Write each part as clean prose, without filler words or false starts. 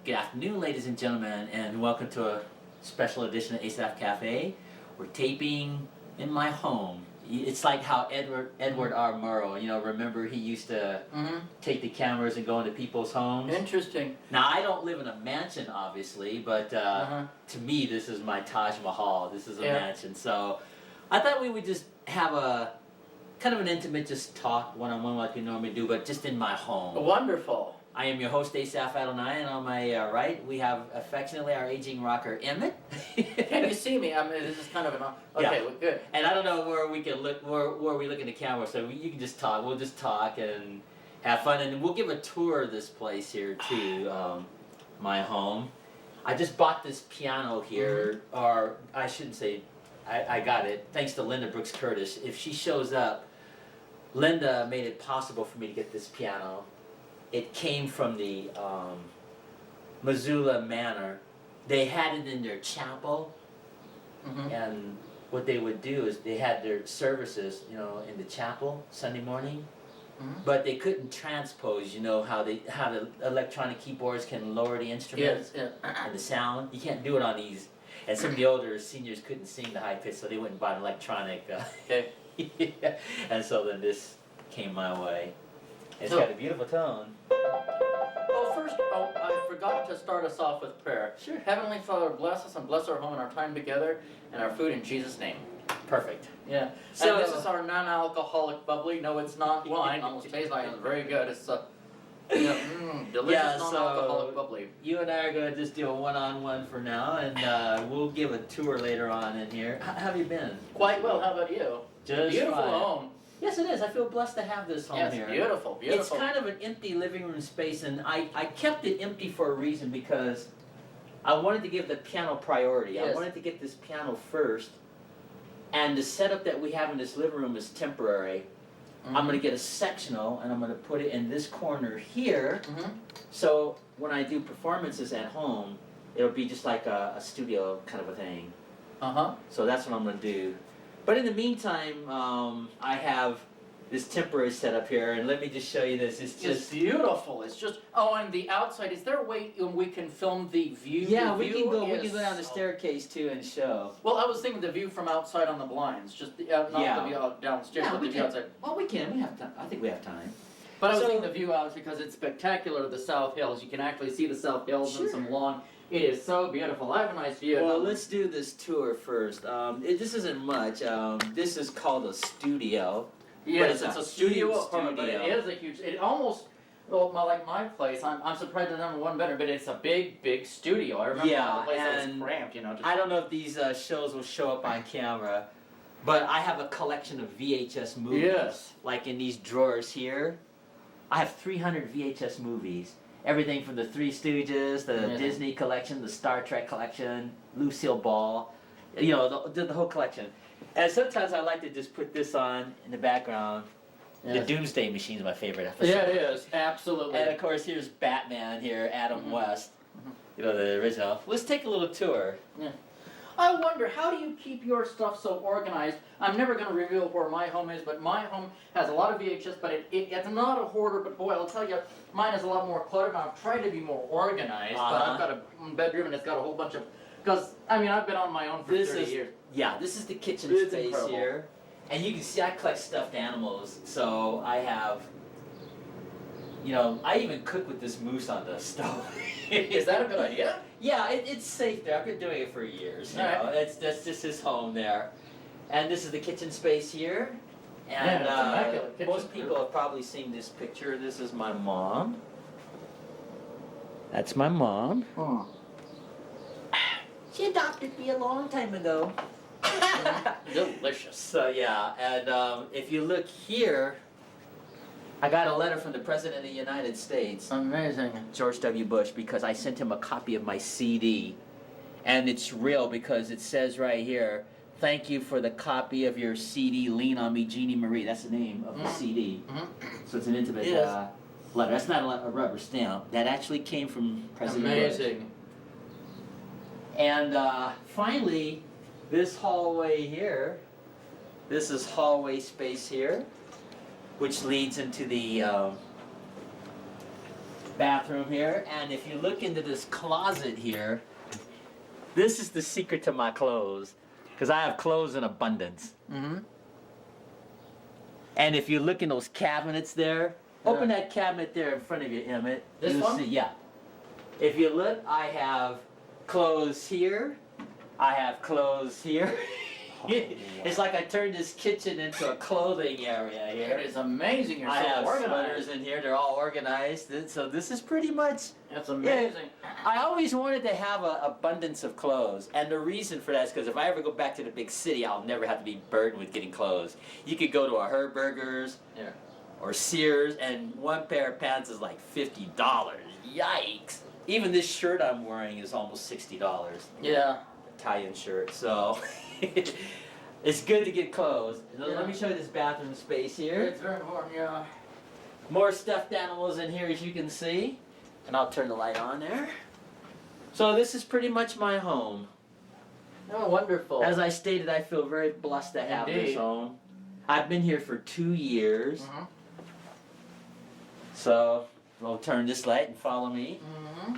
Good afternoon, ladies and gentlemen, and welcome to a special edition of Asaph Cafe. We're taping in my home. It's like how Edward R. Murrow, remember he used to take the cameras and go into people's homes? Interesting. Now, I don't live in a mansion, obviously, but to me, this is my Taj Mahal. This is a mansion. So I thought we would just have a kind of an intimate just talk one-on-one like we normally do, but just in my home. Wonderful. I am your host, Asaph Adonai, and on my right, we have affectionately our aging rocker, Emmett. Can you see me? I mean, this is kind of an... Okay, well, good. And I don't know where we can look, where we look in the camera, so you can just talk. We'll just talk and have fun, and we'll give a tour of this place here, too, my home. I just bought this piano here, or I shouldn't say, I got it, thanks to Linda Brooks Curtis. If she shows up, Linda made it possible for me to get this piano. It came from the Missoula Manor. They had it in their chapel, and what they would do is they had their services, in the chapel Sunday morning, but they couldn't transpose. How the electronic keyboards can lower the instruments and the sound. You can't do it on these. And some of the older seniors couldn't sing the high pitch, so they went and bought an electronic. And so then this came my way. It's got a beautiful tone. Well, first, I forgot to start us off with prayer. Sure. Heavenly Father, bless us and bless our home and our time together and our food in Jesus' name. Perfect. Yeah. So and this is our non-alcoholic bubbly. No, it's not wine. Almost tastes like it's very good. It's delicious non-alcoholic bubbly. You and I are going to just do a one-on-one for now, and we'll give a tour later on in here. How have you been? Quite well. How about you? Just beautiful fine. home. Yes, it is. I feel blessed to have this home here. Beautiful, beautiful. It's kind of an empty living room space, and I kept it empty for a reason because I wanted to give the piano priority. Yes. I wanted to get this piano first, and the setup that we have in this living room is temporary. I'm going to get a sectional, and I'm going to put it in this corner here, so when I do performances at home, it'll be just like a studio kind of a thing. So that's what I'm going to do. But in the meantime, I have this temporary setup here, and let me just show you this. It's beautiful. It's just, and the outside, is there a way we can film the view? Yeah, we can go down the staircase too and show. Well, I was thinking the view from outside on the blinds, just not the view downstairs, but the view outside. Well, we can. We have time. I think we have time. But I was thinking the view out because it's spectacular, the South Hills. You can actually see the South Hills and some lawn. It is so beautiful. I have a nice view. Well, let's do this tour first. This isn't much. This is called a studio. Yes, it's a studio apartment, but it is a huge. It almost, like my place. I'm surprised it's number one better, but it's a big, big studio. I remember the place that was cramped. I don't know if these shows will show up on camera, but I have a collection of VHS movies. Yes. Like in these drawers here, I have 300 VHS movies. Everything from the Three Stooges, the Disney collection, the Star Trek collection, Lucille Ball, the whole collection. And sometimes I like to just put this on in the background. The Doomsday Machine is my favorite episode. Yeah, it is. Absolutely. And of course, here's Batman here, Adam West, the original. Let's take a little tour. Yeah. I wonder, how do you keep your stuff so organized? I'm never going to reveal where my home is, but my home has a lot of VHS, but it's not a hoarder, but boy, I'll tell you, mine is a lot more cluttered, and I've tried to be more organized, but I've got a bedroom, and it's got a whole bunch of, because, I've been on my own for 30 years. Yeah, this is the kitchen space incredible. Here, and you can see I collect stuffed animals, so I have, I even cook with this moose on the stove. Is that a good idea? Yeah, it's safe there. I've been doing it for years. That's just his home there, and this is the kitchen space here. And most people have probably seen this picture. This is my mom. That's my mom. She adopted me a long time ago. Delicious. So yeah, and if you look here, I got a letter from the President of the United States. Amazing. George W. Bush, because I sent him a copy of my CD. And it's real because it says right here, thank you for the copy of your CD, Lean on Me, Jeannie Marie. That's the name of the CD. So it's an intimate letter. That's not a rubber stamp. That actually came from President Bush. Amazing. And finally, this hallway here, this is hallway space here, which leads into the bathroom here, and if you look into this closet here, this is the secret to my clothes, because I have clothes in abundance. Mm-hmm. And if you look in those cabinets there, open that cabinet there in front of you, Emmett. This You'll one? see, yeah. If you look, I have clothes here. I have clothes here. It's like I turned this kitchen into a clothing area It here. is amazing. You're I so have organized. sweaters in here. They're all organized. So this is pretty much. That's amazing. I always wanted to have an abundance of clothes, and the reason for that is because if I ever go back to the big city, I'll never have to be burdened with getting clothes. You could go to a Herberger's or Sears, and one pair of pants is like $50. Yikes! Even this shirt I'm wearing is almost $60. Yeah. Italian shirt, so it's good to get clothes. Now, Yeah. let me show you this bathroom space here. It's very important, yeah. More stuffed animals in here, as you can see. And I'll turn the light on there. So this is pretty much my home. Oh, wonderful. As I stated, I feel very blessed to have this Indeed. home. I've been here for 2 years. Mm-hmm. So we'll turn this light and follow me. Mm-hmm.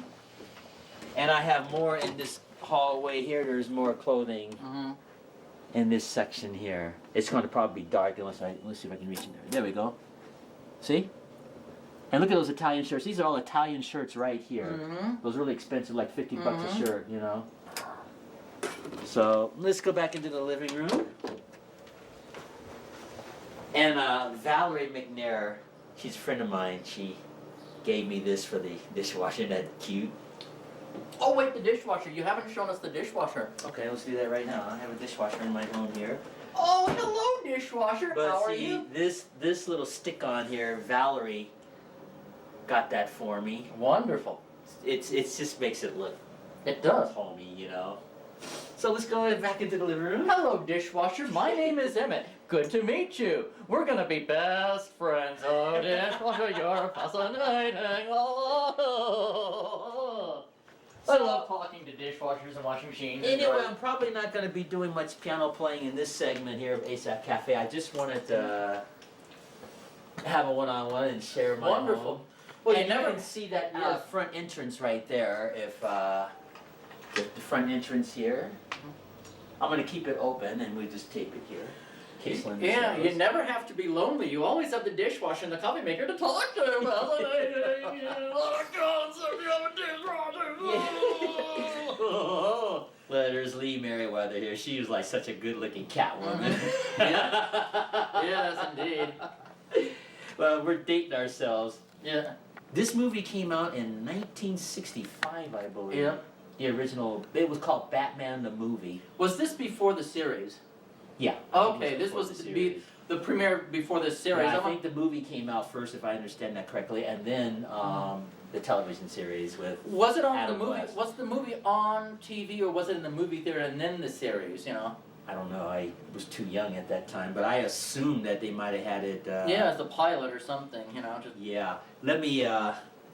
And I have more in this hallway here. There's more clothing Mm-hmm. in this section here. It's going to probably be dark let's see if I can reach in there. There we go. See? And look at those Italian shirts. These are all Italian shirts right here. Mm-hmm. Those really expensive, like 50 bucks a Mhm. shirt, you know. So let's go back into the living room. And Valerie McNair, she's a friend of mine. She gave me this for the dishwasher. Isn't that cute? Oh, wait, the dishwasher. You haven't shown us the dishwasher. Okay, let's do that right now. I have a dishwasher in my home here. Oh, hello, dishwasher. But How are see, you? this little stick on here, Valerie got that for me. Wonderful. It's just makes it look It does. homey, you know. So let's go back into the living room. Hello, dishwasher. My name is Emmett. Good to meet you. We're gonna be best friends. Oh, dishwasher, you're fascinating. Oh. I love talking to dishwashers and washing machines. and Anyway, dryers. I'm probably not going to be doing much piano playing in this segment here of Asaph Cafe. I just wanted to have a one-on-one and share my Wonderful. home. Well, And you never can see that Yeah. front entrance right there. If the front entrance here, I'm going to keep it open and we just tape it here. in case Linda Yeah, shows. you never have to be lonely. You always have the dishwasher and the coffee maker to talk to. Well, there's Lee Merriweather here. She was like such a good-looking Catwoman. Yes, indeed. Well, we're dating ourselves. Yeah. This movie came out in 1965, I believe. Yeah. The original. It was called Batman the Movie. Was this before the series? Yeah. Okay, It this before was the the series. the premiere before this series. Yeah, I I'm- think the movie came out first, if I understand that correctly, and then the television series with. Was it on Adam the movie? West. Was the movie on TV or was it in the movie theater and then the series? You know. I don't know. I was too young at that time, but I assumed that they might have had it. Yeah, it's a pilot or something. You know, just. Yeah. Let me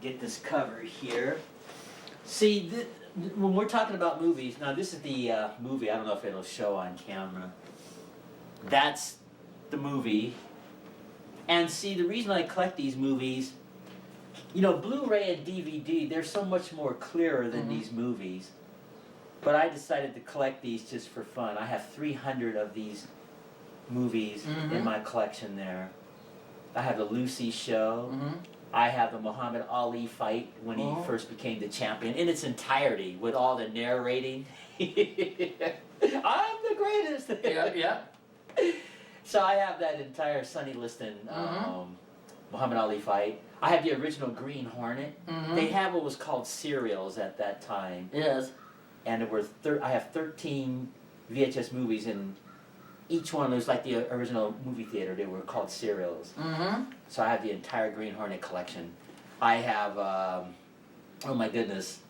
get this cover here. See, when we're talking about movies, now this is the movie. I don't know if it'll show on camera. That's the movie. And see, the reason I collect these movies, you know, Blu-ray and DVD, they're so much more clearer than Mhm. these movies. But I decided to collect these just for fun. I have 300 of these movies in Mhm. my collection there. I have the Lucy Show. Mm-hmm. I have the Muhammad Ali fight when he Oh. first became the champion in its entirety with all the narrating. I'm the greatest. Yeah, yeah. So I have that entire Sonny Liston Muhammad Ali fight. I have the original Green Hornet. Mm-hmm. They had what was called serials at that time, Yes. and there were I have 13 VHS movies, and each one was like the original movie theater. They were called serials. Mm-hmm. So I have the entire Green Hornet collection. I have, oh my goodness,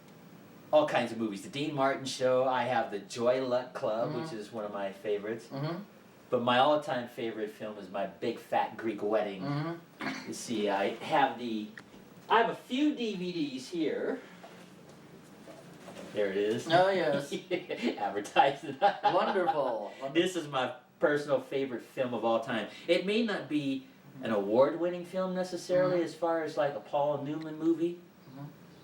all kinds of movies. The Dean Martin Show. I have the Joy Luck Club, which is one of my favorites. Mm-hmm. But my all-time favorite film is My Big Fat Greek Wedding. Mm-hmm. You see, I have a few DVDs here. There it is. Oh, yes. Advertising. Wonderful. This is my personal favorite film of all time. It may not be an award-winning film necessarily, as far as like a Paul Newman movie,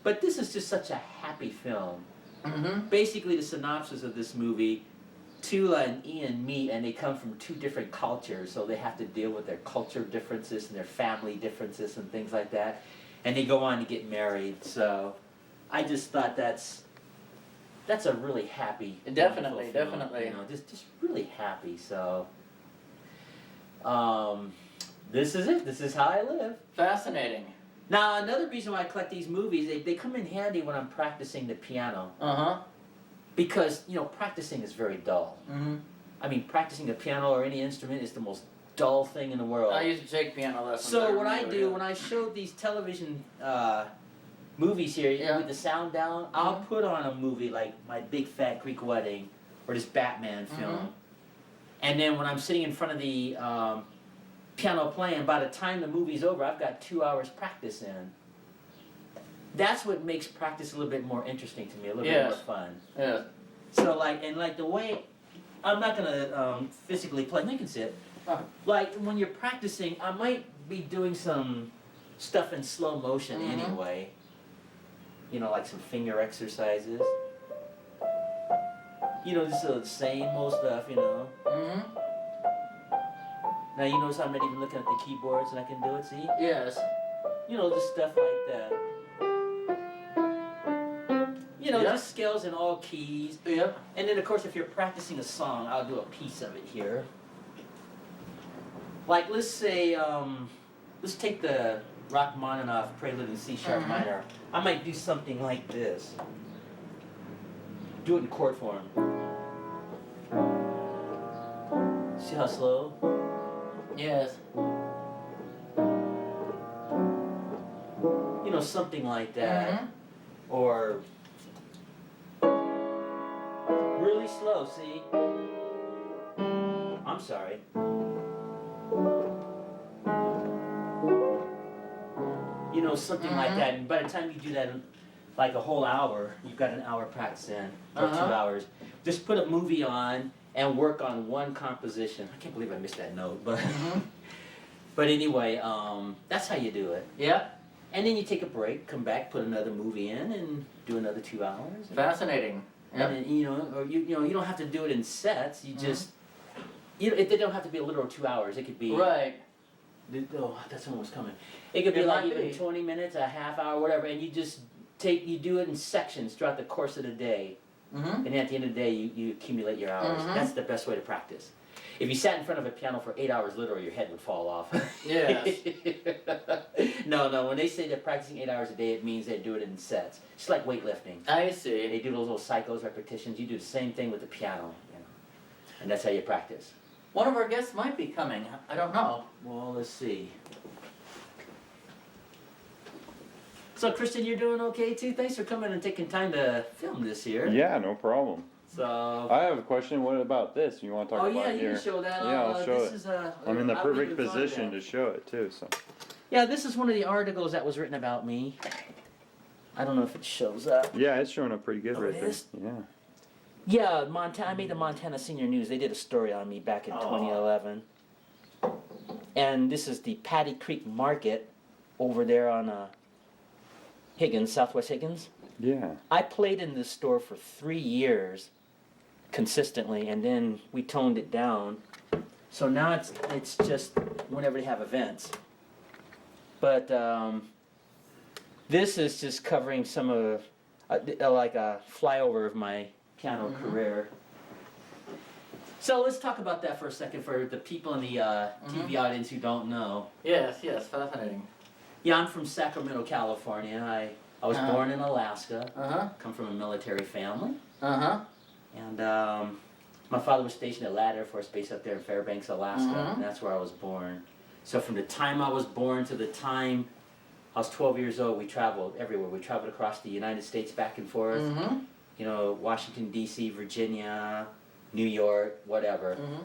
But this is just such a happy film. Mm-hmm. Basically, the synopsis of this movie, Tula and Ian meet and they come from two different cultures, so they have to deal with their culture differences and their family differences and things like that. And they go on to get married, so I just thought that's a really happy, Definitely, wonderful film, definitely. you know, just really happy. So, this is it. This is how I live. Fascinating. Now, another reason why I collect these movies, they come in handy when I'm practicing the piano. Uh-huh. Because, you know, practicing is very dull. Mm-hmm. I mean, practicing a piano or any instrument is the most dull thing in the world. I used to take piano lessons. So what I remember, do, yeah. when I show these television movies here Yeah. with the sound down, I'll Mhm. put on a movie like My Big Fat Greek Wedding or this Batman film. Mhm. And then when I'm sitting in front of the piano playing, by the time the movie's over, I've got 2 hours practice in. That's what makes practice a little bit more interesting to me, a little bit Yes. more fun. Yeah. So like the way, I'm not gonna physically play, you can sit. Uh-huh. Like when you're practicing, I might be doing some stuff in slow motion Mhm. anyway. You know, like some finger exercises. You know, just the same old stuff, you know. Mm-hmm. Now you notice I'm not even looking at the keyboards and I can do it, see? Yes. You know, just stuff like that. You know, Yeah. just scales in all keys. Yep. And then of course if you're practicing a song, I'll do a piece of it here. Like let's say, let's take the Rachmaninoff Prelude in C sharp Mhm. minor. I might do something like this. Do it in chord form. See how slow? Yes. You know, something like that. Mm-hmm. Or really slow, see? I'm sorry. You know, something like Mhm. that. And by the time you do that in like a whole hour, you've got an hour practice in, or 2 Uh-huh. hours. Just put a movie on and work on one composition. I can't believe I missed that note, but Mhm. but anyway, that's how you do it. Yep. And then you take a break, come back, put another movie in, and do another 2 hours. Fascinating. And Yep. then, you know, or you know, you don't have to do it in sets. You just, you know, they don't have to be a literal 2 hours. It could be. Right. Oh, I thought someone was coming. It could be It like might even be. 20 minutes, a half hour, whatever, and you just you do it in sections throughout the course of the day. Mm-hmm. And at the end of the day, you accumulate your hours. Mhm. That's the best way to practice. If you sat in front of a piano for 8 hours, literally, your head would fall off. Yes. No, when they say they're practicing 8 hours a day, it means they do it in sets. It's like weightlifting. I see. They do those little cycles, repetitions. You do the same thing with the piano, you know. And that's how you practice. One of our guests might be coming. I don't know. Well, let's see. So, Kristen, you're doing okay too? Thanks for coming and taking time to film this here. Yeah, no problem. So. I have a question. What about this? You want to talk Oh about yeah, you here? can show that. Yeah, I'll show this it. Is, I'm in the I perfect wouldn't even thought of position that. to show it too. So. Yeah, this is one of the articles that was written about me. I don't know if it shows up. Yeah, it's showing up pretty good Oh, right it there. is? Yeah. Yeah, I made the Montana Senior News. They did a story on me back in 2011. And this is the Paddy Creek Market over there on Higgins, Southwest Higgins. Yeah. I played in this store for 3 years consistently, and then we toned it down. So now it's just whenever they have events. But this is just covering some of like a flyover of my piano career. So let's talk about that for a second for the people in the TV audience who don't know. Yes, fascinating. Yeah, I'm from Sacramento, California. I was born in Alaska. Uh-huh. Come from a military family. Uh-huh. And my father was stationed at Ladd Air Force Base up there in Fairbanks, Alaska, Mhm. and that's where I was born. So from the time I was born to the time I was 12 years old, we traveled everywhere. We traveled across the United States back and forth. Mm-hmm. You know, Washington, D.C., Virginia, New York, whatever. Mm-hmm.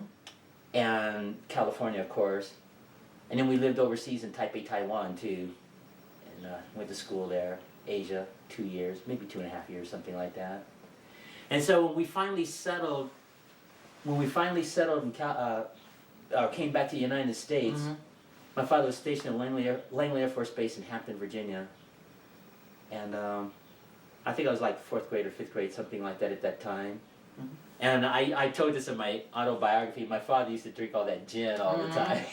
And California, of course. And then we lived overseas in Taipei, Taiwan, too. And went to school there. Asia, 2 years, maybe 2.5 years, something like that. And so when we finally settled and came back to the United States, Mhm. my father was stationed at Langley Air Force Base in Hampton, Virginia. and I think I was like 4th grade or 5th grade, something like that at that time. Mhm. And I told this in my autobiography. My father used to drink all that gin all the time.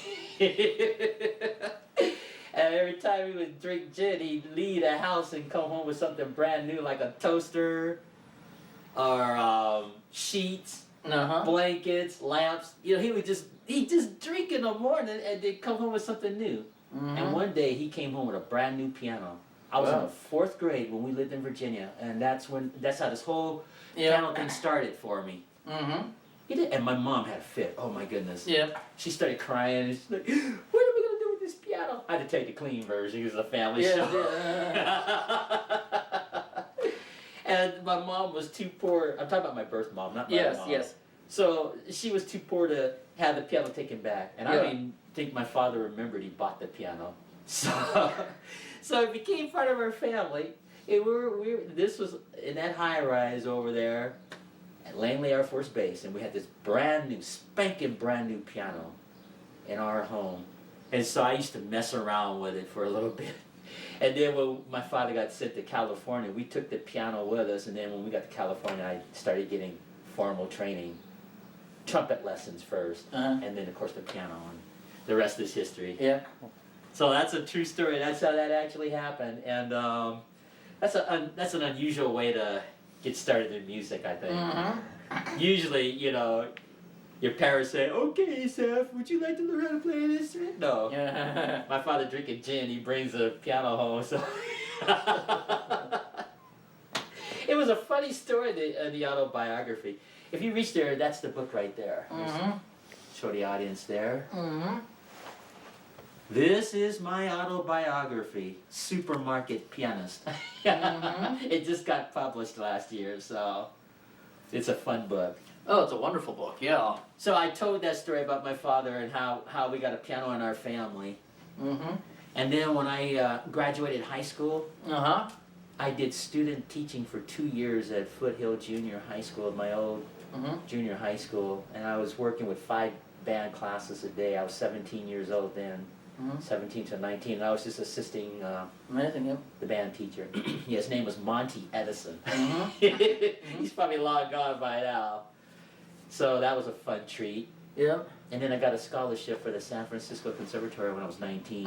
And every time he would drink gin, he'd leave the house and come home with something brand new, like a toaster, or sheets, blankets, lamps. You know, he'd just drink in the morning and then come home with something new. And one day he came home with a brand new piano. I was in the 4th grade when we lived in Virginia, and that's how this whole piano thing started for me. He did, and my mom had a fit. Oh my goodness. She started crying. And she's like, "What are we gonna do with this piano?" I had to take the clean version because it was a family show. And my mom was too poor. I'm talking about my birth mom, not my mom. Yes. So she was too poor to have the piano taken back, and I don't even think my father remembered he bought the piano. So it became part of our family. This was in that high rise over there at Langley Air Force Base, and we had this brand new, spanking brand new piano in our home. And so I used to mess around with it for a little bit. And then when my father got sent to California, we took the piano with us, and then when we got to California, I started getting formal training. Trumpet lessons first, and then of course the piano, and the rest is history. So that's a true story. That's how that actually happened, and that's an unusual way to get started in music, I think. Usually, you know, your parents say, "Okay, Asaph, would you like to learn how to play an instrument?" No. My father drinking gin, he brings a piano home, so. It was a funny story, the autobiography. If you reach there, that's the book right there. Show the audience there. This is my autobiography, Supermarket Pianist. It just got published last year, so it's a fun book. Oh, it's a wonderful book, yeah. So I told that story about my father and how we got a piano in our family. And then when I graduated high school, I did student teaching for 2 years at Foothill Junior High School, my old junior high school, and I was working with 5 band classes a day. I was 17 years old then, 17 to 19, and I was just assisting the band teacher. His name was Monty Edison. He's probably long gone by now. So that was a fun treat. And then I got a scholarship for the San Francisco Conservatory when I was 19.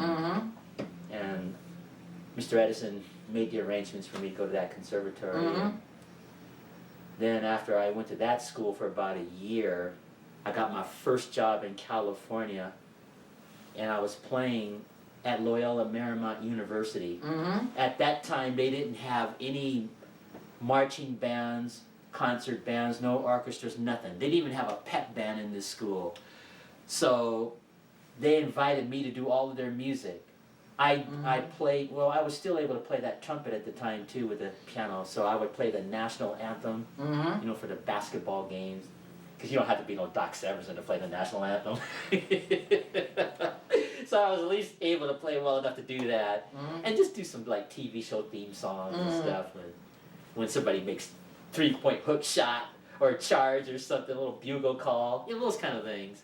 And Mr. Edison made the arrangements for me to go to that conservatory. Then after I went to that school for about a year, I got my first job in California, and I was playing at Loyola Marymount University. At that time, they didn't have any marching bands, concert bands, no orchestras, nothing. They didn't even have a pep band in this school. So they invited me to do all of their music. I played, well, I was still able to play that trumpet at the time too with the piano, so I would play the national anthem, you know, for the basketball games, because you don't have to be no Doc Severinsen to play the national anthem. So I was at least able to play well enough to do that, and just do some like TV show theme songs and stuff, when somebody makes 3-point hook shot, or a charge or something, a little bugle call, you know, those kind of things.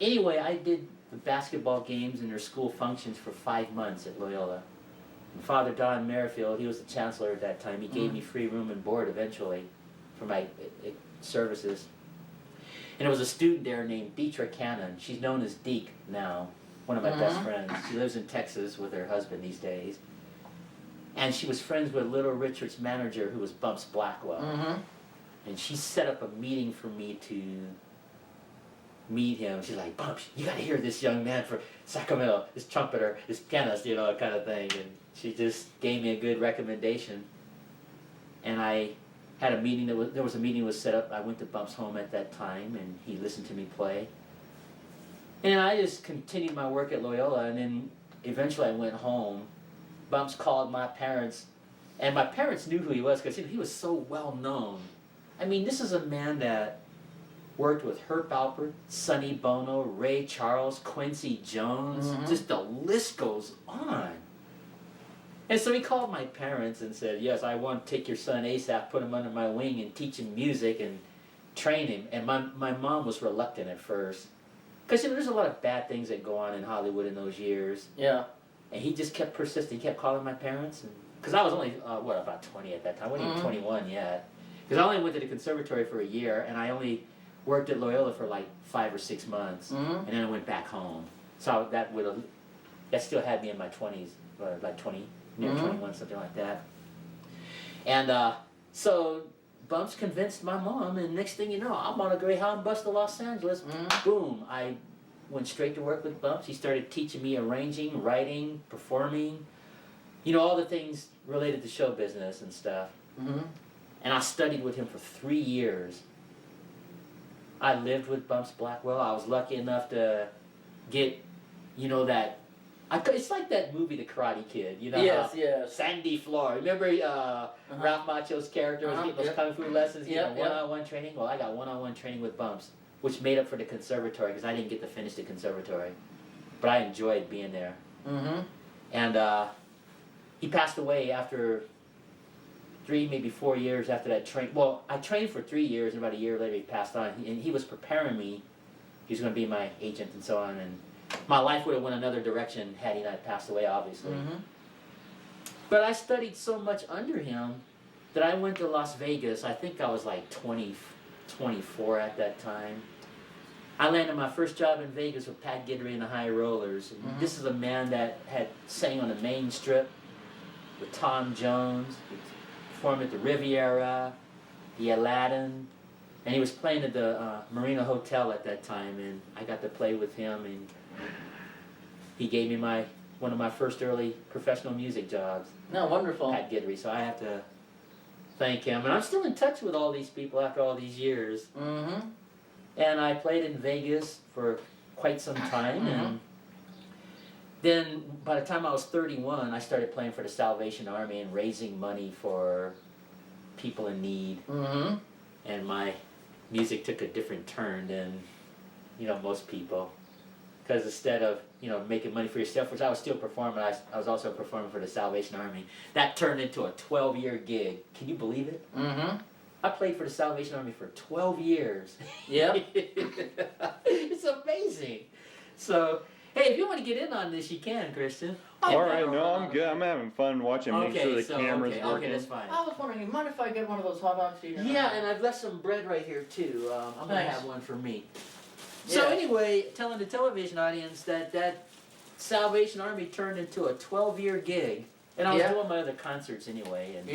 Anyway, I did the basketball games and their school functions for 5 months at Loyola. And Father Don Merrifield, he was the chancellor at that time, he gave me free room and board eventually for my services. And there was a student there named Deetra Cannon. She's known as Deke now, one of my best friends. She lives in Texas with her husband these days. And she was friends with Little Richard's manager, who was Bumps Blackwell. And she set up a meeting for me to meet him. She's like, "Bumps, you gotta hear this young man from Sacramento, this trumpeter, this pianist, you know, kind of thing." And she just gave me a good recommendation. And I had a meeting, there was a meeting that was set up. I went to Bumps' home at that time, and he listened to me play. And I just continued my work at Loyola, and then eventually I went home. Bumps called my parents, and my parents knew who he was because he was so well known. I mean, this is a man that worked with Herb Alpert, Sonny Bono, Ray Charles, Quincy Jones, just the list goes on. And so he called my parents and said, "Yes, I want to take your son Asaph, put him under my wing and teach him music and train him." And my mom was reluctant at first, because you know, there's a lot of bad things that go on in Hollywood in those years. And he just kept persisting, he kept calling my parents, and because I was only, about 20 at that time. I wasn't even 21 yet. Because I only went to the conservatory for a year, and I only worked at Loyola for like 5 or 6 months, and then I went back home. So that still had me in my 20s, or like 20, near 21, something like that. And so Bumps convinced my mom, and next thing you know, I'm on a Greyhound bus to Los Angeles. Boom! I went straight to work with Bumps. He started teaching me arranging, writing, performing, all the things related to show business and stuff. And I studied with him for 3 years. I lived with Bumps Blackwell. I was lucky enough to get, that. It's like that movie, The Karate Kid. Yes, yes. Sandy Floor. Remember Ralph Macchio's character was getting those kung fu lessons, one-on-one training? Well, I got one-on-one training with Bumps, which made up for the conservatory because I didn't get to finish the conservatory. But I enjoyed being there. And he passed away after 3, maybe 4 years after that train. Well, I trained for 3 years, and about a year later he passed on. And he was preparing me. He was going to be my agent and so on. And my life would have went another direction had he not passed away, obviously. But I studied so much under him that I went to Las Vegas. I think I was like 24 at that time. I landed my first job in Vegas with Pat Guidry and the High Rollers. And this is a man that had sang on the main strip with Tom Jones. He performed at the Riviera, the Aladdin, and he was playing at the Marina Hotel at that time, and I got to play with him, and he gave me one of my first early professional music jobs. No, wonderful. Pat Guidry, so I have to thank him. And I'm still in touch with all these people after all these years. And I played in Vegas for quite some time, and then by the time I was 31, I started playing for the Salvation Army and raising money for people in need. And my music took a different turn than, most people. Because instead of, making money for yourself, which I was still performing, I was also performing for the Salvation Army. That turned into a 12-year gig. Can you believe it? I played for the Salvation Army for 12 years. Yep. It's amazing. So, hey, if you want to get in on this, you can, Christian. All right, no, I'm good. I'm having fun watching. Make sure the camera's working. Okay, that's fine. I was wondering, you mind if I get one of those hot dogs? Yeah, and I've left some bread right here too. I'm gonna have one for me. So Yeah. anyway, telling the television audience that Salvation Army turned into a 12-year gig, and I was doing my other concerts anyway. And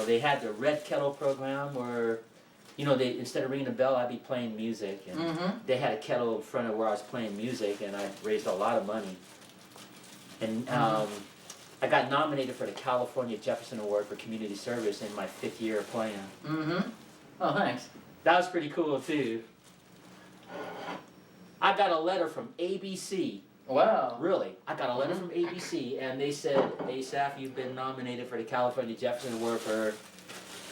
they had the Red Kettle program where, they instead of ringing a bell, I'd be playing music, and they had a kettle in front of where I was playing music, and I raised a lot of money. And I got nominated for the California Jefferson Award for Community Service in my 5th year of playing. Oh, thanks. That was pretty cool too. I got a letter from ABC. Wow. Really, I got a letter from ABC, and they said, Asaph, you've been nominated for the California Jefferson Award for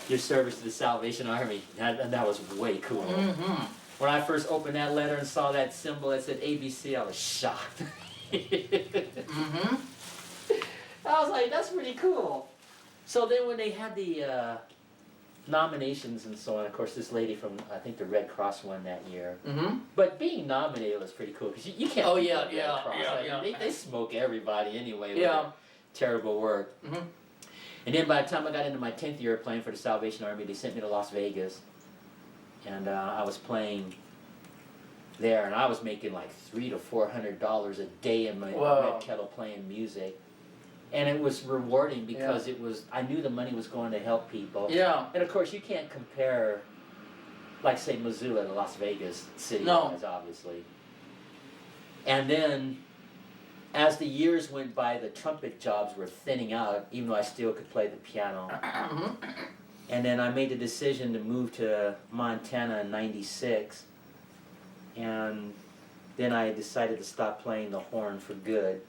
your service to the Salvation Army. And that was way cool. When I first opened that letter and saw that symbol that said ABC, I was shocked. I was like, that's pretty cool. So then when they had the nominations and so on, of course this lady from, I think the Red Cross won that year. But being nominated was pretty cool, because you can't beat the Red Cross. They smoke everybody anyway with their terrible work. And then by the time I got into my 10th year of playing for the Salvation Army, they sent me to Las Vegas. And I was playing there, and I was making like $300 to $400 a day in my Red Kettle playing music. And it was rewarding because I knew the money was going to help people. And of course you can't compare, like say Missoula to Las Vegas City, obviously. And then as the years went by, the trumpet jobs were thinning out, even though I still could play the piano. And then I made the decision to move to Montana in '96. And then I decided to stop playing the horn for good.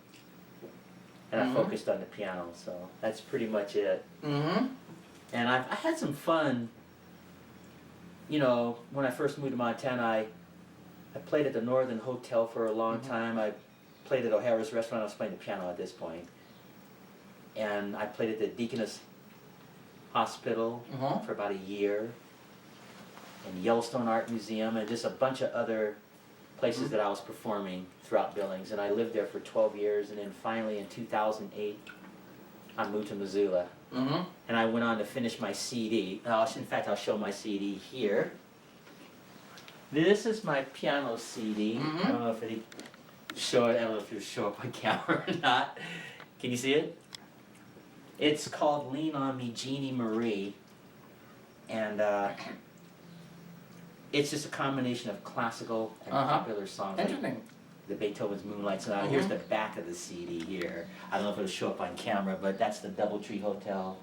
And I focused on the piano, so that's pretty much it. And I had some fun, when I first moved to Montana. I played at the Northern Hotel for a long time. I played at O'Hara's Restaurant. I was playing the piano at this point. And I played at the Deaconess Hospital for about a year, and Yellowstone Art Museum, and just a bunch of other places that I was performing throughout Billings. And I lived there for 12 years, and then finally in 2008 I moved to Missoula. And I went on to finish my CD. In fact, I'll show my CD here. This is my piano CD. I don't know if it I don't know if it'll show up on camera or not. Can you see it? It's called Lean On Me, Jeannie Marie. And it's just a combination of classical and popular songs. Interesting. The Beethoven's Moonlight Sonata. Here's the back of the CD here. I don't know if it'll show up on camera, but that's the Doubletree Hotel.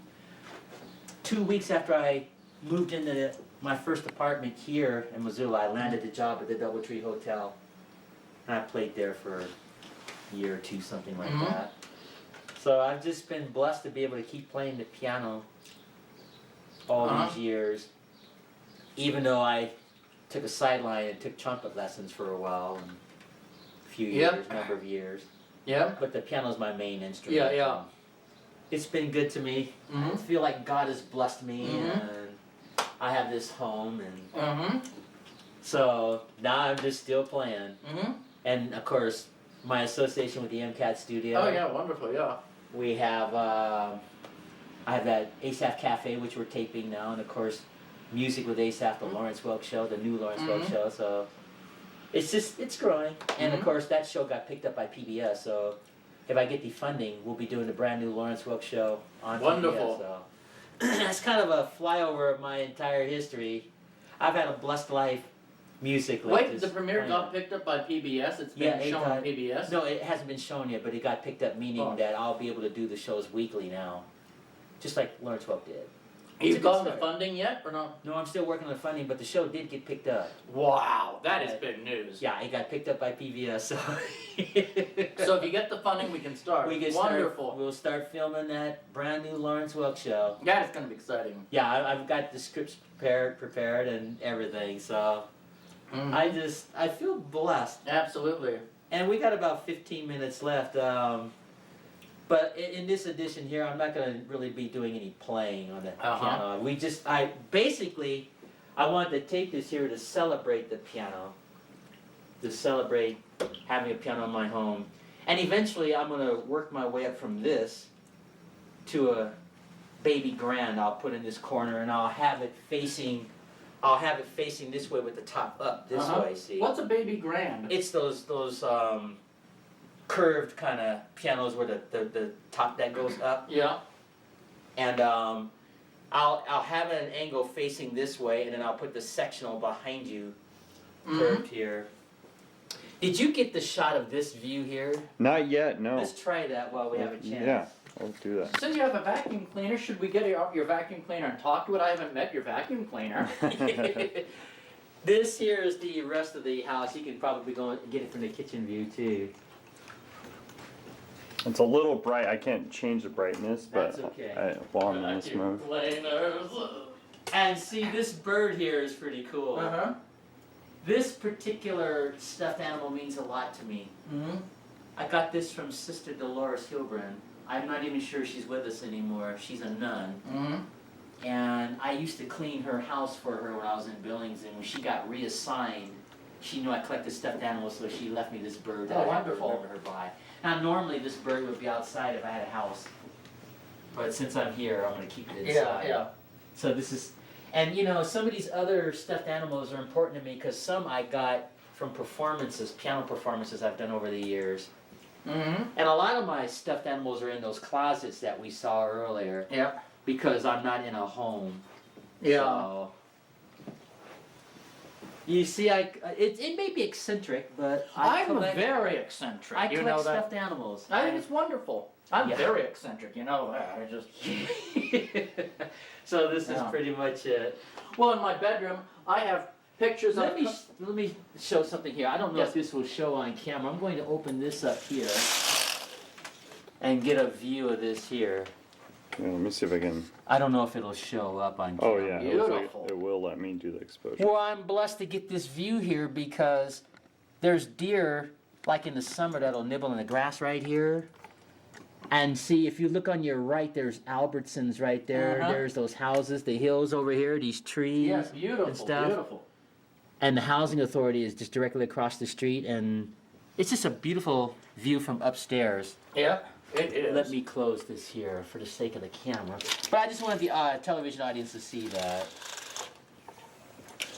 2 weeks after I moved into my first apartment here in Missoula, I landed a job at the Doubletree Hotel. And I played there for a year or two, something like that. So I've just been blessed to be able to keep playing the piano all these years. Even though I took a sideline and took trumpet lessons for a while. And few years, number of years. Yeah. But the piano's my main instrument. Yeah. It's been good to me. I feel like God has blessed me and I have this home and so now I'm just still playing. And of course my association with the MCAT studio. Oh yeah, wonderful, yeah. We have I have that Asaph Cafe which we're taping now, and of course Music with Asaph, the Lawrence Welk show, the new Lawrence Welk show, so it's growing. And of course that show got picked up by PBS, so if I get the funding, we'll be doing the brand new Lawrence Welk show on Wonderful. PBS. So that's kind of a flyover of my entire history. I've had a blessed life musically. Wait, the premiere got picked up by PBS? It's been shown on PBS? No, it hasn't been shown yet, but it got picked up, meaning that I'll be able to do the shows weekly now. Just like Lawrence Welk did. You've gotten the funding yet, or not? No, I'm still working on the funding, but the show did get picked up. Wow, that is big news. Yeah, it got picked up by PBS, so... So if you get the funding, we can start. Wonderful. We'll start filming that brand new Lawrence Welk show. That is going to be exciting. Yeah, I've got the scripts prepared and everything, so... I feel blessed. Absolutely. And we got about 15 minutes left. But in this edition here, I'm not going to really be doing any playing on the piano. I wanted to take this here to celebrate the piano, to celebrate having a piano in my home. And eventually I'm going to work my way up from this to a baby grand I'll put in this corner, and I'll have it facing this way with the top up this way, see? What's a baby grand? It's those curved kind of pianos where the top that goes up. Yeah. And I'll have an angle facing this way, and then I'll put the sectional behind you, curved here. Did you get the shot of this view here? Not yet, no. Let's try that while we have a chance. Yeah, I'll do that. Since you have a vacuum cleaner, should we get your vacuum cleaner and talk to it? I haven't met your vacuum cleaner. This here is the rest of the house. You can probably go and get it from the kitchen view too. It's a little bright. I can't change the brightness, but That's okay. while I'm in this mode. And see, this bird here is pretty cool. This particular stuffed animal means a lot to me. I got this from Sister Dolores Hilbrand. I'm not even sure she's with us anymore. She's a nun. And I used to clean her house for her when I was in Billings, and when she got reassigned, she knew I collected stuffed animals, so she left me this bird that I had to remember her by. Now normally this bird would be outside if I had a house, but since I'm here, I'm going to keep it inside. Yeah. So this is, and you know, some of these other stuffed animals are important to me because some I got from performances, piano performances I've done over the years. And a lot of my stuffed animals are in those closets that we saw earlier. Yeah. Because I'm not in a home. Yeah. So, you see, it may be eccentric, but I'm very eccentric. I you collect know that. stuffed animals. I think it's wonderful. I'm Yeah. very eccentric. You know that. I just. So this is pretty much it. Well, in my bedroom, I have pictures Let of. me show something here. I don't know Yes. if this will show on camera. I'm going to open this up here and get a view of this here. Yeah, let me see if I can. I don't know if it'll show up on Oh camera. yeah, it looks like Beautiful. it will let me do the exposure. Well, I'm blessed to get this view here because there's deer, like in the summer, that'll nibble in the grass right here. And see, if you look on your right, there's Albertsons right there. There's those houses, the hills over here, these trees Yes, beautiful, and stuff. beautiful. And the housing authority is just directly across the street, and it's just a beautiful view from upstairs. Yeah. It is. Let me close this here for the sake of the camera. But I just wanted the television audience to see that.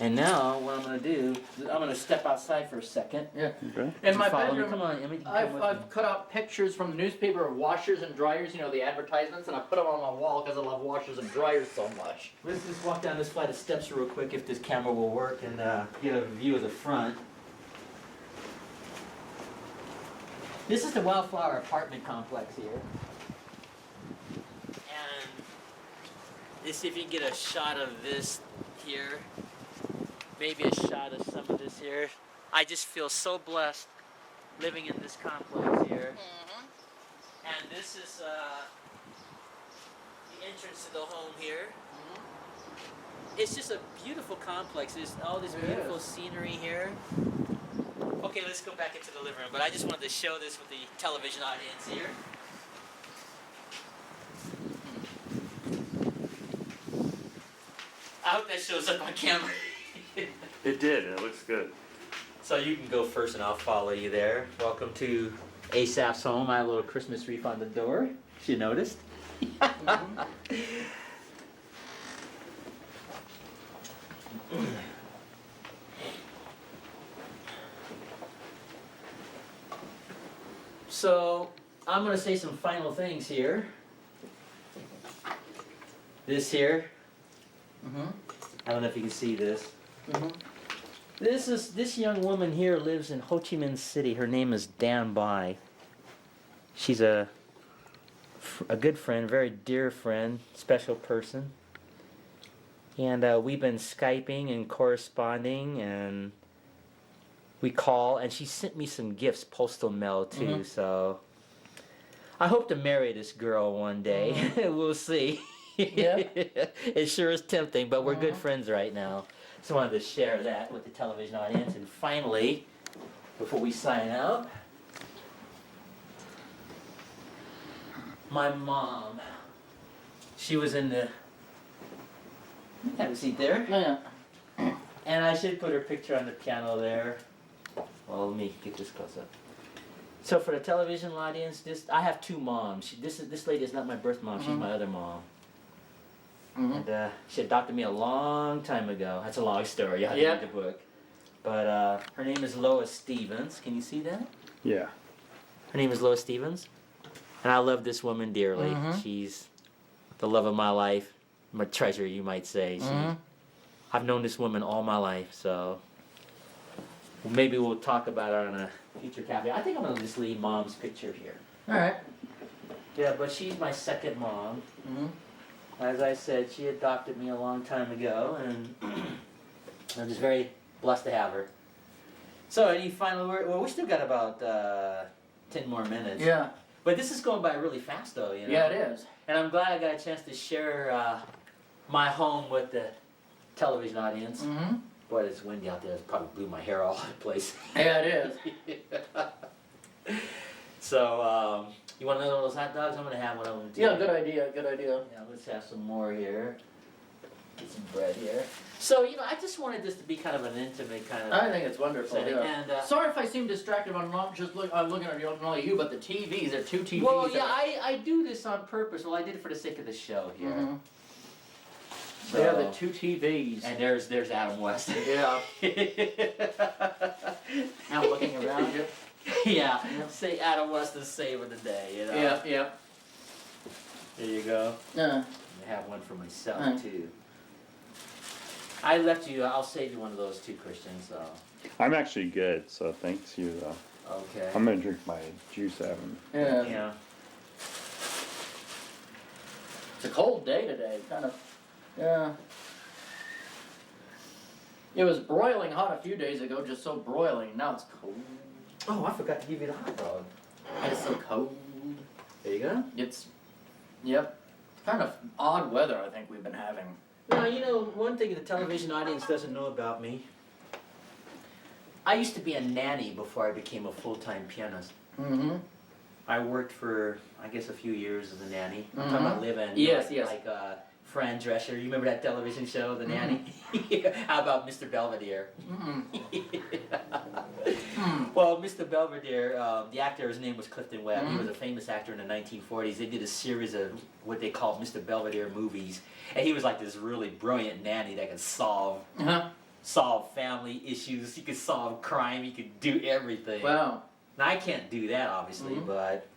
And now, what I'm going to do, I'm going to step outside for a second. Yeah. Okay. In my Follow me. bedroom, Come on, Emmy. Come with me. I've cut out pictures from the newspaper of washers and dryers, you know, the advertisements, and I put them on my wall because I love washers and dryers so much. Let's just walk down this flight of steps real quick if this camera will work and get a view of the front. This is the Wildflower apartment complex here. And let's see if you can get a shot of this here. Maybe a shot of some of this here. I just feel so blessed living in this complex here. And this is the entrance to the home here. It's just a beautiful complex. There's all this beautiful scenery here. Okay, let's go back into the living room. But I just wanted to show this with the television audience here. I hope that shows up on camera. It did. It looks good. So you can go first and I'll follow you there. Welcome to Asaph's home. I have a little Christmas wreath on the door. You noticed? So I'm going to say some final things here. This here. I don't know if you can see this. This young woman here lives in Ho Chi Minh City. Her name is Dan Bai. She's a good friend, very dear friend, special person. And we've been Skyping and corresponding, and we call. And she sent me some gifts, postal mail too. So I hope to marry this girl one day. We'll see. Yeah. It sure is tempting, but we're good friends right now. So I wanted to share that with the television audience. And finally, before we sign out, my mom. She was in the... Have a seat there. Yeah. And I should put her picture on the piano there. Well, let me get this close up. So for the television audience, I have two moms. This lady is not my birth mom. She's my other mom. And she adopted me a long time ago. That's a long story. You have to read the book. But her name is Lois Stevens. Can you see that? Yeah. Her name is Lois Stevens. And I love this woman dearly. She's the love of my life. My treasure, you might say. I've known this woman all my life, so maybe we'll talk about her on a future cafe. I think I'm going to just leave Mom's picture here. All right. Yeah, but she's my second mom. As I said, she adopted me a long time ago, and I'm just very blessed to have her. So, any final word? Well, we still got about 10 more minutes. Yeah. But this is going by really fast, though, you know? Yeah, it is. And I'm glad I got a chance to share my home with the television audience. Boy, it's windy out there. It probably blew my hair all over the place. Yeah, it is. So, you want another one of those hot dogs? I'm going to have one of them too. Yeah, good idea, good idea. Yeah, let's have some more here. Get some bread here. So, you know, I just wanted this to be kind of an intimate kind of... I think it's wonderful, setting. yeah. And, Sorry if I seem distracted. I'm not just I'm looking at not only you, but the TVs. There are two TVs. well, yeah, I do this on purpose. Well, I did it for the sake of the show here. So, yeah, the two TVs. And there's Adam West. Yeah. Now looking around you. Yeah, say Adam West is saving the day, you know? Yeah, yeah. There you go. Yeah. I have one for myself, too. I left you, I'll save you one of those too, Christian, so. I'm actually good, so thanks you though. Okay. I'm gonna drink my juice out of Yeah. Yeah. It's a cold day today, kind of. Yeah. It was broiling hot a few days ago, just so broiling. Now it's cold. Oh, I forgot to give you the hot dog. It's so cold. There you go. It's, yep. Kind of odd weather I think we've been having. Now, you know, one thing the television audience doesn't know about me. I used to be a nanny before I became a full-time pianist. I worked for, I guess, a few years as a nanny. I'm talking about living, Yes, yes. like Fran Drescher. You remember that television show, The Nanny? How about Mr. Belvedere? Well, Mr. Belvedere, the actor, his name was Clifton Webb. He was a famous actor in the 1940s. They did a series of what they called Mr. Belvedere movies. And he was like this really brilliant nanny that could solve family issues. He could solve crime. He could do everything. Wow. Now, I can't do that, obviously, but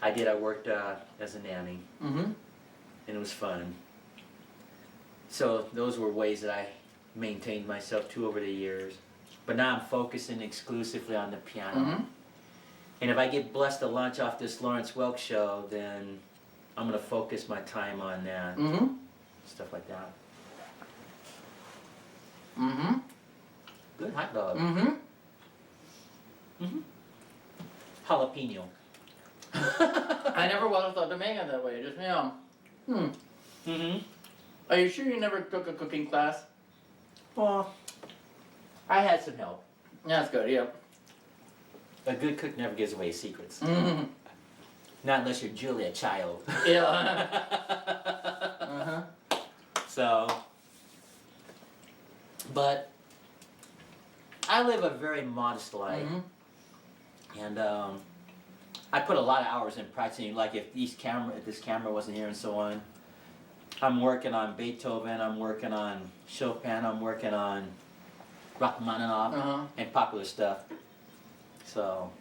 I did. I worked as a nanny. And it was fun. So those were ways that I maintained myself too over the years. But now I'm focusing exclusively on the piano. And if I get blessed to launch off this Lawrence Welk show, then I'm going to focus my time on that. Stuff like that. Good hot dog. Jalapeno. I never would have thought to make it that way. Just, Are you sure you never took a cooking class? Well, I had some help. That's good, yeah. A good cook never gives away secrets. Not unless you're Julia Child. Yeah. So, but I live a very modest life. And I put a lot of hours in practicing. Like if this camera wasn't here and so on, I'm working on Beethoven, I'm working on Chopin, I'm working on Rachmaninoff and popular stuff. So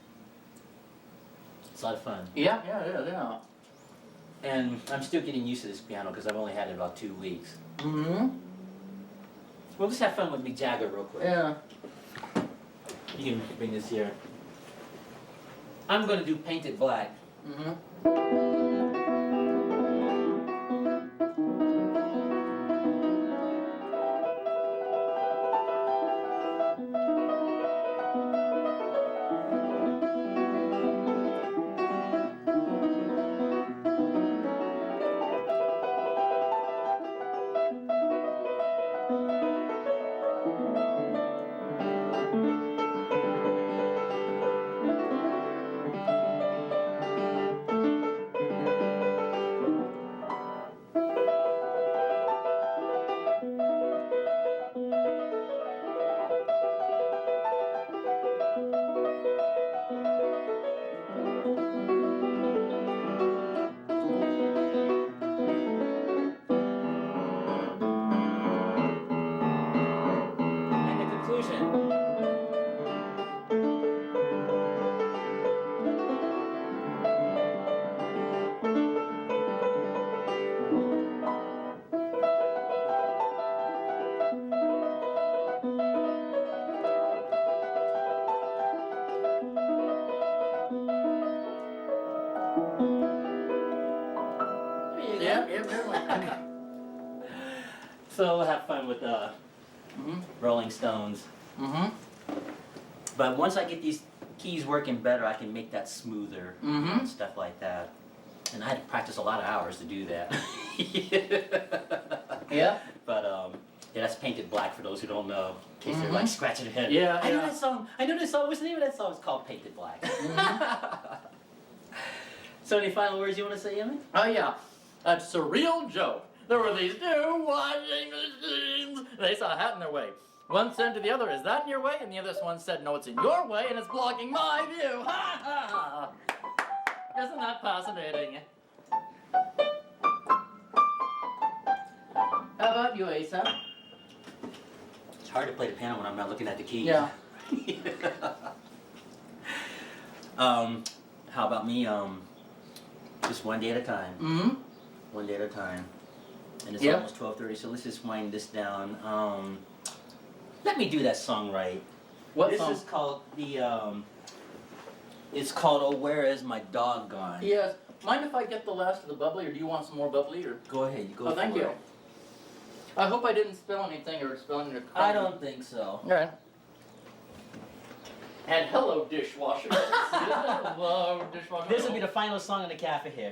it's a lot of fun. Yeah. And I'm still getting used to this piano because I've only had it about 2 weeks. We'll just have fun with Mick Jagger real quick. Yeah. You can bring this here. I'm going to do Painted Black. So we'll have fun with Rolling Stones. But once I get these keys working better, I can make that smoother and stuff like that. And I had to practice a lot of hours to do that. Yeah. But yeah, that's Painted Black for those who don't know, in case they're like scratching their head. Yeah, I know that song. I know this song. What's the name of that song? It's called Painted Black. So any final words you want to say, Emily? Oh yeah, a surreal joke. There were these two washing machines. They saw a hat in their way. One said to the other, "Is that in your way?" And the other one said, "No, it's in your way, and it's blocking my view." Ha ha! Isn't that fascinating? How about you, Asaph? It's hard to play the piano when I'm not looking at the keys. Yeah. How about me? Just one day at a time. One day at a time. And it's almost 12:30, so let's just wind this down. Let me do that song right. What this song? is called it's called "Oh Where Is My Dog Gone?" Yes. Mind if I get the last of the bubbly, or do you want some more bubbly? Or Go ahead, you go oh, for thank it. you. I hope I didn't spill anything or spill any. I don't think so. All right. And hello, dishwasher. Hello, dishwasher. This will be the final song in the cafe here.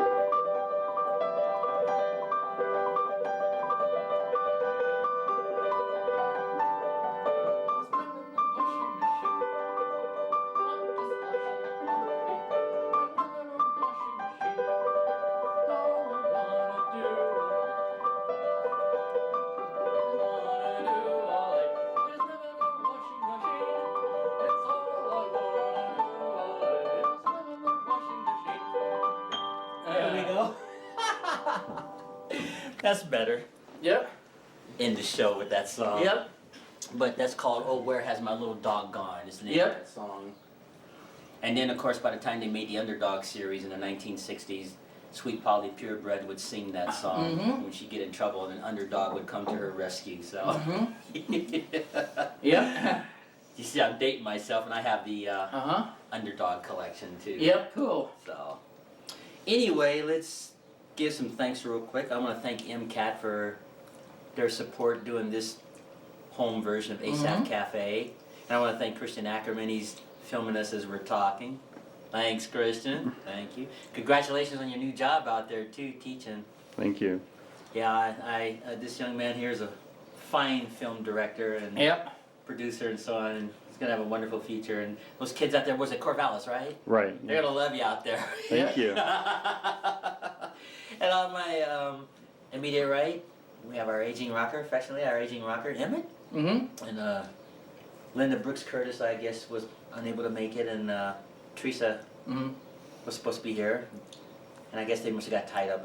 That's better. Yep. End the show with that song. Yep. But that's called "Oh Where Has My Little Dog Gone" is the name Yep. of that song. And then, of course, by the time they made the Underdog series in the 1960s, Sweet Polly Purebred would sing that song when she'd get in trouble, and an underdog would come to her rescue. So, Yep. you see, I'm dating myself, and I have the Uh-huh. Underdog collection too. Yep, cool. So, anyway, let's give some thanks real quick. I want to thank MCAT for their support doing this home version of Asaph Cafe. And I want to thank Christian Ackerman. He's filming us as we're talking. Thanks, Christian. Thank you. Congratulations on your new job out there too, teaching. Thank you. Yeah, I this young man here is a fine film director and Yep. producer and so on. And he's gonna have a wonderful future. And those kids out there, was it Corvallis, right? Right. They're gonna love you out there. Thank you. And on my immediate right, we have our aging rocker, affectionately our aging rocker, Emmett. And Linda Brooks Curtis, I guess, was unable to make it, and Teresa was supposed to be here. And I guess they must have got tied up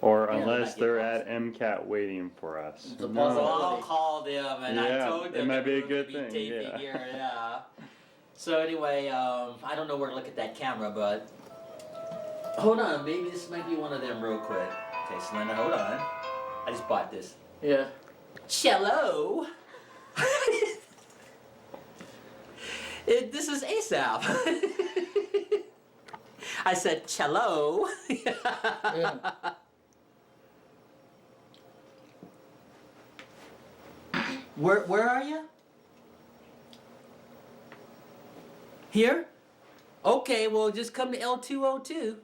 Or Yeah, unless they they're might at MCAT waiting for us. It's a So puzzle. I'll call them, and I Yeah, told it them might that be a we were good gonna be thing, taping yeah. here, yeah. So anyway, I don't know where to look at that camera, but hold on, maybe this might be one of them real quick. Okay, Selena, hold on. I just bought this. Yeah. Cello. This is Asaph. I said cello. Yeah. Where are you? Here? Okay, well just come to L202.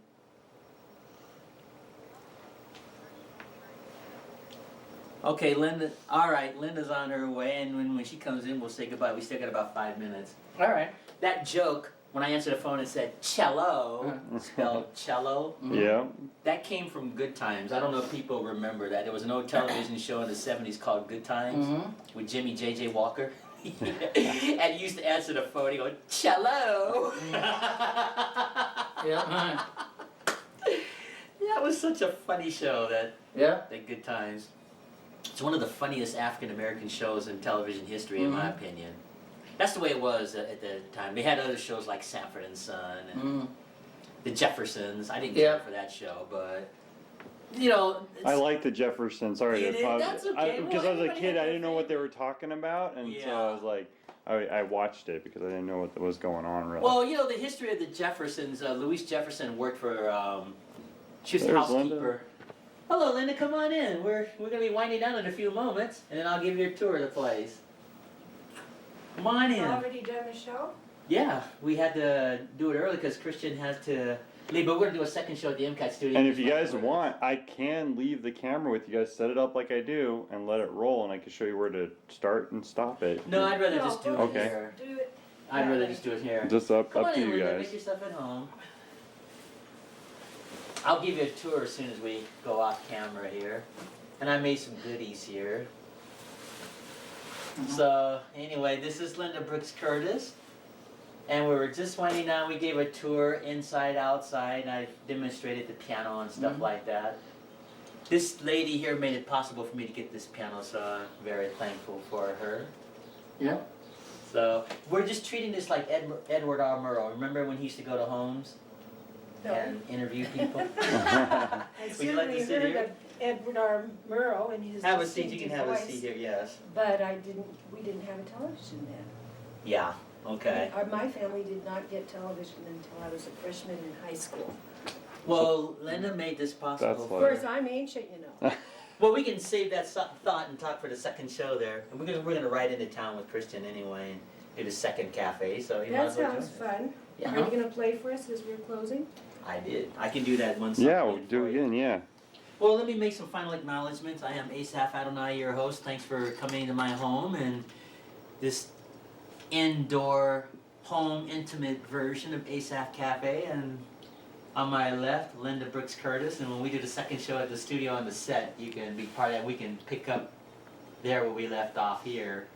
Okay, Linda. All right, Linda's on her way, and when she comes in, we'll say goodbye. We still got about 5 minutes. All right. That joke, when I answered the phone and said cello, spelled cello, Yeah. that came from Good Times. I don't know if people remember that. There was an old television show in the 70s called Good Times with Jimmy J.J. Walker. And he used to answer the phone, he go, cello. Yeah. That was such a funny show, Yeah. that Good Times. It's one of the funniest African American shows in television history, in my opinion. That's the way it was at the time. They had other shows like Sanford and Son and The Jeffersons. I didn't care for that show, but you know. I like the Jeffersons. Sorry You to did? pause. That's okay. Because Well, I was a everybody kid, had I their didn't know what they were talking about, and so I was like, I watched it because I didn't know what was going on really. Well, you know the history of the Jeffersons. Louise Jefferson worked for. She was a There's housekeeper. Linda. Hello, Linda. Come on in. We're gonna be winding down in a few moments, and then I'll give you a tour of the place. Come on in. Already done the show? Yeah, we had to do it early because Christian has to leave, but we're gonna do a second show at the MCAT studio. And if you guys want, I can leave the camera with you guys, set it up like I do, and let it roll, and I can show you where to start and stop it. No, I'd rather No, just do it Okay. here. Do it. I'd rather just do it here. Just up Come on to in, you Linda. guys. Make yourself at home. I'll give you a tour as soon as we go off camera here. And I made some goodies here. So, anyway, this is Linda Brooks Curtis. And we were just winding down. We gave a tour inside, outside, and I demonstrated the piano and stuff like that. This lady here made it possible for me to get this piano, so I'm very thankful for her. Yeah. So, we're just treating this like Edward R. Murrow. Remember when he used to go to homes and interview people? I Would you like to certainly sit heard here? of Edward R. Murrow and his Have a seat, you distinctive can have a voice, seat here, yes. But we didn't have a television then. Yeah, okay. My family did not get television until I was a freshman in high school. Well, Linda made this possible. That's Of why- course, I'm ancient, you know. Well, we can save that thought and talk for the second show there. And we're gonna ride into town with Christian anyway and do the second cafe, so you might That as well sounds join us. fun. Yeah. Are you gonna play for us as we're closing? I did. I can do that once. Yeah, we'll do it again, yeah. Well, let me make some final acknowledgments. I am Asaph Adonai, your host. Thanks for coming into my home and this indoor home intimate version of Asaph Cafe. And on my left, Linda Brooks Curtis. And when we do the second show at the studio on the set, you can be part of that. We can pick up there where we left off here.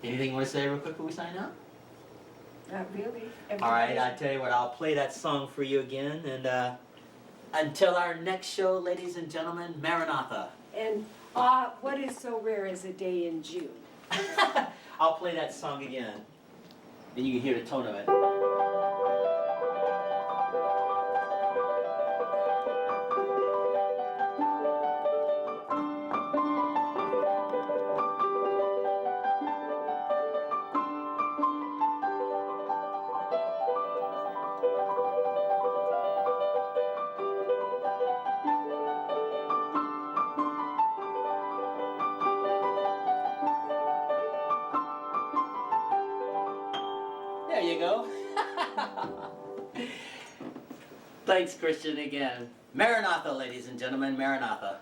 Anything you want to say real quick before we sign out? Not really. All right, I tell you what, I'll play that song for you again. And until our next show, ladies and gentlemen, Maranatha. And what is so rare as a day in June? I'll play that song again, and you can hear the tone of it. There you go. Thanks, Christian, again. Maranatha, ladies and gentlemen, Maranatha.